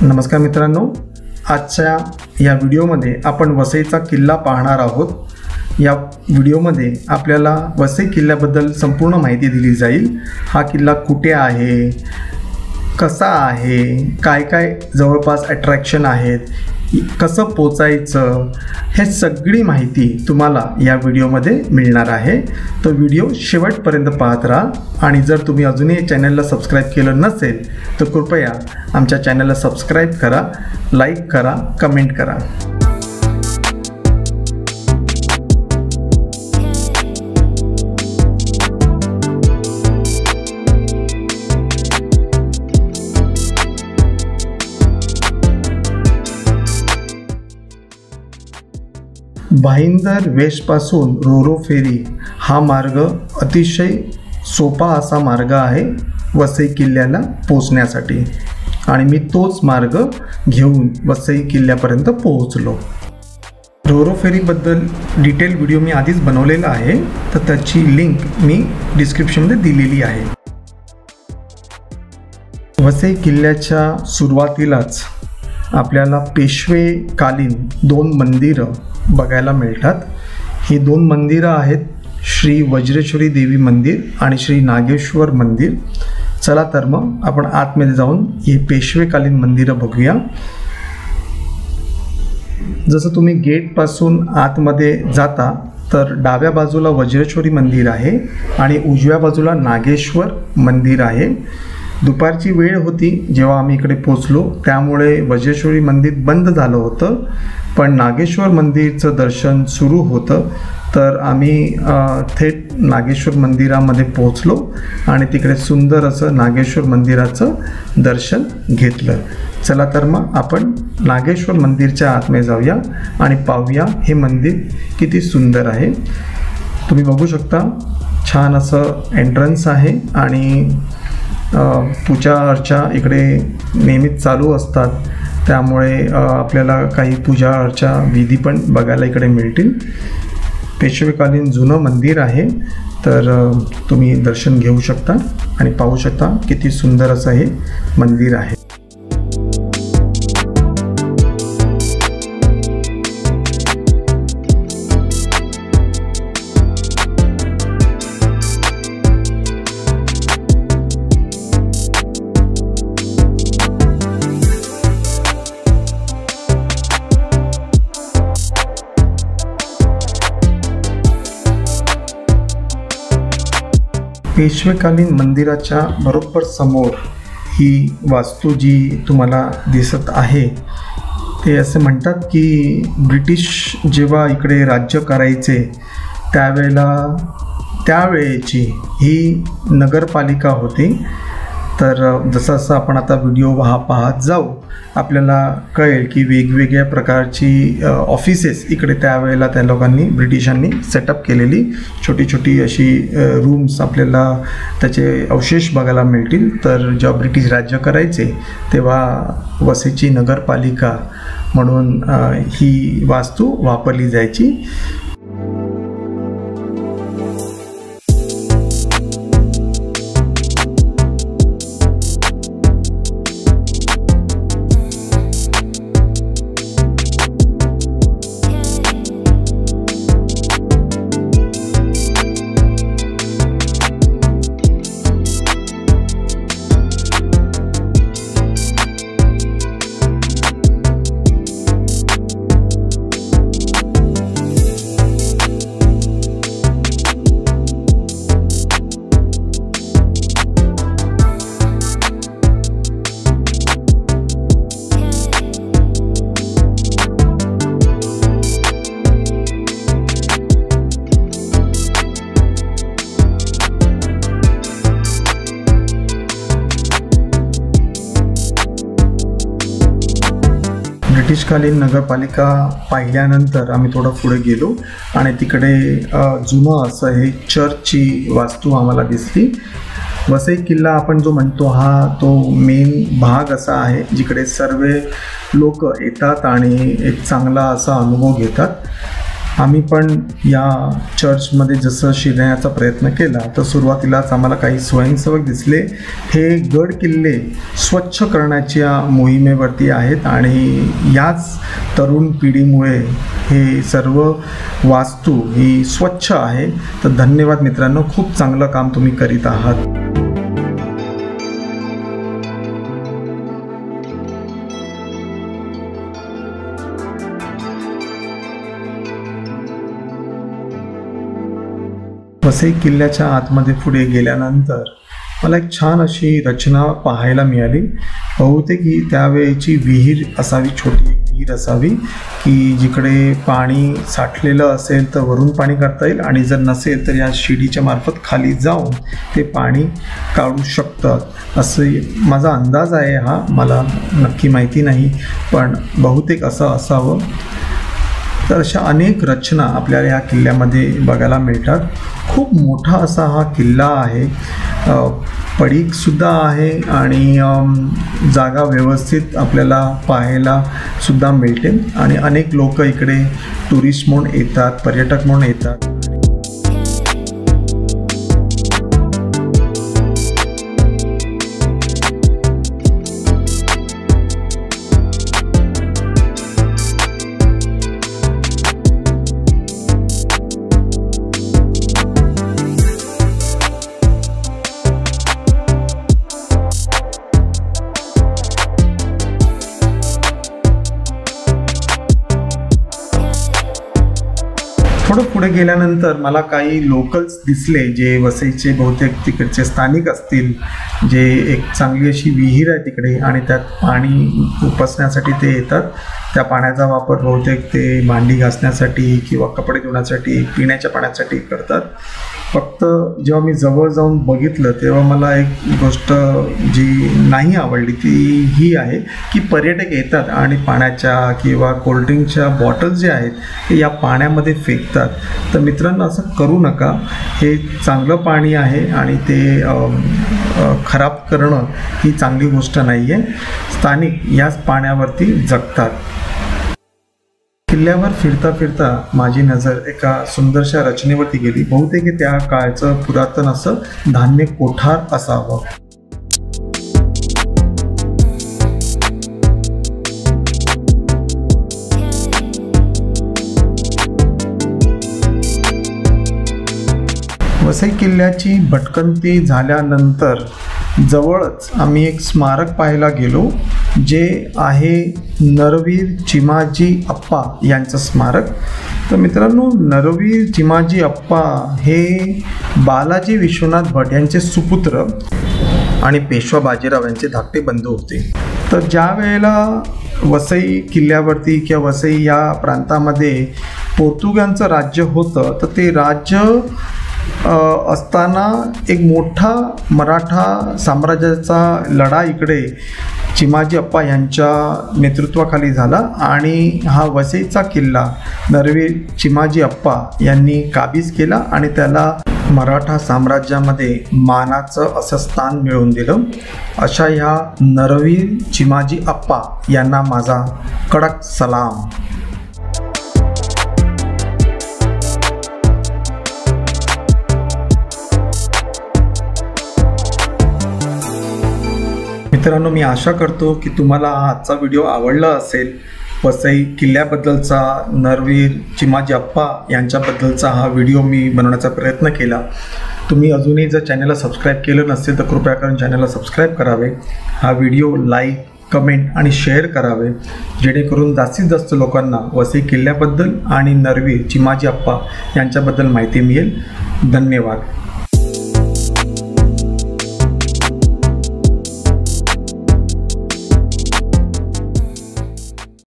नमस्कार मित्रांनो, आजच्या या व्हिडिओमध्ये आपण वसईचा किल्ला पाहणार आहोत। या व्हिडिओमध्ये आपल्याला वसई किल्ल्याबद्दल संपूर्ण माहिती दिली जाईल। हा किल्ला कुठे आहे, कसा आहे, काय काय जवळपास अट्रॅक्शन आहेत, कसं पोचायचं, हे सगळी माहिती तुम्हाला या व्हिडिओमध्ये मिळणार आहे। तो व्हिडिओ शेवटपर्यंत पाहत राहा आणि जर तुम्ही अजूनही चॅनलला सबस्क्राइब केलं नसेल तर कृपया आमच्या चॅनलला सबस्क्राइब करा, लाईक करा, कमेंट करा। भाईंदर वेस्टपासून रोरो फेरी हा मार्ग अतिशय सोपा असा मार्ग आहे वसई किल्ल्याला पोहोचण्यासाठी आणि मी तोच मार्ग घेऊन वसई किल्ल्यापर्यंत पोहोचलो। रोरो फेरीबद्दल डिटेल व्हिडिओ मी आधीच बनवलेला आहे, तर त्याची लिंक मी डिस्क्रिप्शनमध्ये दिलेली आहे। वसई किल्ल्याच्या सुरुवातीलाच आपल्याला पेशवेकालीन दोन मंदिरं बघायला मिळतात। ही दोन मंदिरं आहेत श्री वज्रेश्वरी देवी मंदिर आणि श्री नागेश्वर मंदिर। चला तर मग आपण आतमध्ये जाऊन ही पेशवेकालीन मंदिरं बघूया। जसं तुम्ही गेटपासून आतमध्ये जाता तर डाव्या बाजूला वज्रेश्वरी मंदिर आहे आणि उजव्या बाजूला नागेश्वर मंदिर आहे। दुपारची वेळ होती जेव्हा आम्ही इकडे पोचलो, त्यामुळे वज्रेश्वरी मंदिर बंद झालं होतं, पण नागेश्वर मंदिरचं दर्शन सुरू होतं। तर आम्ही थेट नागेश्वर मंदिरामध्ये पोचलो आणि तिकडे सुंदर असं नागेश्वर मंदिराचं दर्शन घेतलं। चला तर मग आपण नागेश्वर मंदिरच्या आतमध्ये जाऊया आणि पाहूया हे मंदिर किती सुंदर आहे। तुम्ही बघू शकता, छान असं एंट्रन्स आहे आणि पूजा अर्चा इकडे नेहमीच चालू असतात, त्यामुळे आपल्याला काही पूजा अर्चा विधी पण बघायला इकडे मिळतील। पेशवेकालीन जुनं मंदिर आहे, तर तुम्ही दर्शन घेऊ शकता आणि पाहू शकता किती सुंदर असं हे मंदिर आहे। पेशवेकालीन मंदिराच्या बरोबर समोर ही वास्तू जी तुम्हाला दिसत आहे, ते असे म्हणतात की ब्रिटिश जेव्हा इकडे राज्य करायचे त्यावेळेची ही नगरपालिका होती। तर जसं जसं आपण आता व्हिडिओ पाहत जाऊ आपल्याला कळेल की वेगवेगळ्या प्रकारची ऑफिसेस इकडे त्यावेळेला त्या लोकांनी ब्रिटिशांनी सेटअप केलेली छोटी छोटी अशी रूम्स आपल्याला त्याचे अवशेष बघायला मिळतील। तर जेव्हा ब्रिटिश राज्य करायचे तेव्हा वसईची नगरपालिका म्हणून ही वास्तू वापरली जायची। ब्रिटिशकालीन नगरपालिका पाहिल्यानंतर आम्ही थोडं पुढे गेलो आणि तिकडे जुनं असं हे चर्चची वास्तू आम्हाला दिसली। वसई किल्ला आपण जो म्हणतो हा तो मेन भाग असा आहे जिकडे सर्व लोक येतात आणि एक चांगला असा अनुभव घेतात। आम्ही पण या चर्चमध्ये जसं शिरण्याचा प्रयत्न केला तर सुरुवातीलाच आम्हाला काही स्वयंसेवक दिसले. हे गड किल्ले स्वच्छ करण्याच्या मोहिमेवरती आहेत आणि याच तरुण पिढीमुळे हे सर्व वास्तू ही स्वच्छ आहे. तर धन्यवाद मित्रांनो, खूप चांगलं काम तुम्ही करीत आहात. वसई किल्ल्याच्या आतमध्ये पुढे गेल्यानंतर मला एक छान अशी रचना पाहायला मिळाली. बहुतेक ही त्यावेळेची विहीर असावी, छोटी विहीर असावी की जिकडे पाणी साठलेलं असेल तर वरून पाणी काढता येईल आणि जर नसेल तर या शिडीच्या मार्फत खाली जाऊन ते पाणी काढू शकतात असे माझा अंदाज आहे. हा मला नक्की माहिती नाही, पण बहुतेक असं असावं. तर अशा अनेक रचना आपल्याला या किल्ल्यामध्ये बघायला मिळतात. खूप मोठा असा हा किल्ला आहे, पडीकसुद्धा आहे आणि जागा व्यवस्थित आपल्याला पाहायला सुद्धा मिळते आणि अनेक लोक इकडे टुरिस्ट म्हणून येतात, पर्यटक म्हणून येतात. थोडं पुढे गेल्यानंतर मला काही लोकल्स दिसले जे वसईचे बहुतेक तिकडचे स्थानिक असतील, जे एक चांगली अशी विहीर आहे तिकडे आणि त्यात पाणी उपसण्यासाठी ते येतात. त्या पाण्याचा वापर बहुतेक ते भांडी घासण्यासाठी किंवा कपडे धुण्यासाठी, पिण्याच्या पाण्यासाठी करतात. फक्त जेव्हा मी जवळ जाऊन बघितलं तेव्हा मला एक गोष्ट जी नाही आवडली ती ही आहे की पर्यटक येतात आणि पाण्याच्या किंवा कोल्ड्रिंकच्या बॉटल्स जे आहेत ते या पाण्यामध्ये फेकतात. तर मित्रांनो, असं करू नका. हे चांगलं पाणी आहे आणि ते खराब करणं ही चांगली गोष्ट नाही आहे. स्थानिक याच पाण्यावरती जगतात. किल्ल्यावर फिरता फिरता माझी नजर एका सुंदरशा रचनेवरती गेली. बहुतेक त्या काळचं पुरातन असं धान्य कोठार असावं. वसई किल्ल्याची भटकंती झाल्यानंतर जवळच आम्ही एक स्मारक पाहायला गेलो, जे आहे नरवीर चिमाजी अप्पा यांचं स्मारक. तर मित्रांनो, नरवीर चिमाजी अप्पा हे बालाजी विश्वनाथ भट यांचे सुपुत्र आणि पेशवा बाजीराव यांचे धाकटे बंधू होते. तर ज्या वेळेला वसई किल्ल्यावरती किंवा वसई या प्रांतामध्ये पोर्तुगांचं राज्य होतं, तर ते राज्य असताना एक मोठा मराठा साम्राज्याचा लढा इकडे चिमाजी अप्पा यांच्या नेतृत्वाखाली झाला आणि हा वसईचा किल्ला नरवीर चिमाजी अप्पा यांनी काबीज केला आणि त्याला मराठा साम्राज्यामध्ये मानाचं असं स्थान मिळवून दिलं. अशा ह्या नरवीर चिमाजी अप्पा यांना माझा कडक सलाम. मित्रांनो, मी आशा करतो की तुम्हाला आजचा व्हिडिओ आवडला असेल. वसई किल्ल्याबद्दलचा, नरवीर चिमाजी अप्पा यांच्याबद्दलचा हा व्हिडिओ मी बनवण्याचा प्रयत्न केला. तुम्ही अजूनही जर चॅनलला सबस्क्राईब केलं नसेल तर कृपया करून चॅनलला सबस्क्राईब करावे. हा व्हिडिओ लाईक, कमेंट आणि शेअर करावे, जेणेकरून जास्तीत जास्त लोकांना वसई किल्ल्याबद्दल आणि नरवीर चिमाजी अप्पा यांच्याबद्दल माहिती मिळेल. धन्यवाद.